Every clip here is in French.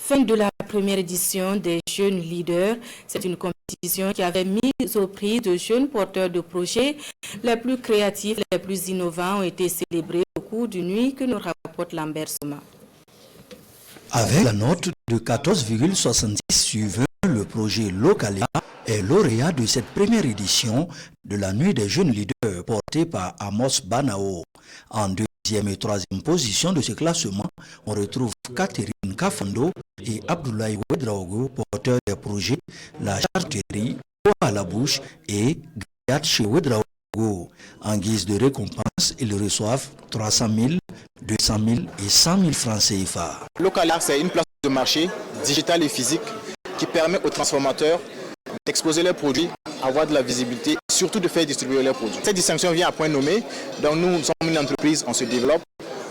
Fin de la première édition des Jeunes Leaders. C'est une compétition qui avait mis au prix de jeunes porteurs de projets. Les plus créatifs, les plus innovants ont été célébrés au cours d'une nuit que nous rapporte Lambert Soma. Avec la note de 14,70 sur 20, le projet Localia est lauréat de cette première édition de la Nuit des Jeunes Leaders portée par Amos Banao. En deuxième et troisième position de ce classement, on retrouve Catherine Kafando et Abdoulaye Ouedraogo, porteurs des projets La Charterie, Eau à la bouche et Gayat chez Ouedraogo. En guise de récompense, ils reçoivent 300 000, 200 000 et 100 000 francs CFA. Localia, c'est une place de marché digitale et physique qui permet aux transformateurs d'exposer leurs produits, avoir de la visibilité, et surtout de faire distribuer leurs produits. Cette distinction vient à point nommé. Donc nous sommes une entreprise, on se développe.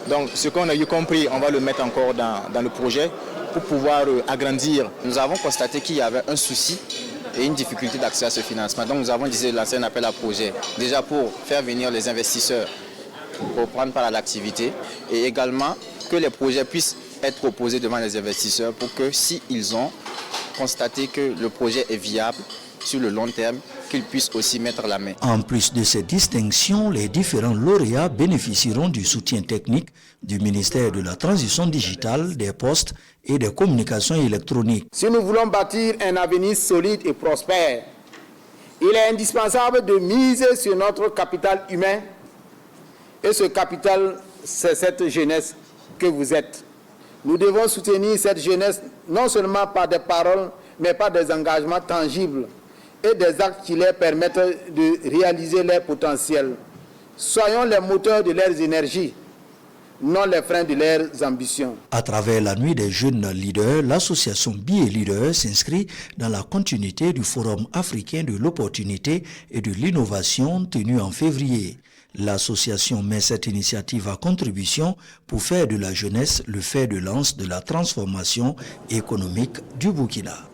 Donc ce qu'on a eu compris, on va le mettre encore dans le projet pour pouvoir agrandir. Nous avons constaté qu'il y avait un souci et une difficulté d'accès à ce financement. Donc nous avons décidé de lancer un appel à projet, déjà pour faire venir les investisseurs pour prendre part à l'activité et également que les projets puissent être proposés devant les investisseurs pour que s'ils ont constaté que le projet est viable sur le long terme, qu'ils puissent aussi mettre la main. En plus de ces distinctions, les différents lauréats bénéficieront du soutien technique du ministère de la Transition digitale, des Postes et des Communications électroniques. Si nous voulons bâtir un avenir solide et prospère, il est indispensable de miser sur notre capital humain. Et ce capital, c'est cette jeunesse que vous êtes. Nous devons soutenir cette jeunesse non seulement par des paroles, mais par des engagements tangibles et des actes qui leur permettent de réaliser leur potentiel. Soyons les moteurs de leurs énergies, non les freins de leurs ambitions. À travers la Nuit des Jeunes Leaders, l'association BIE Leaders s'inscrit dans la continuité du Forum africain de l'opportunité et de l'innovation tenu en février. L'association met cette initiative à contribution pour faire de la jeunesse le fer de lance de la transformation économique du Burkina.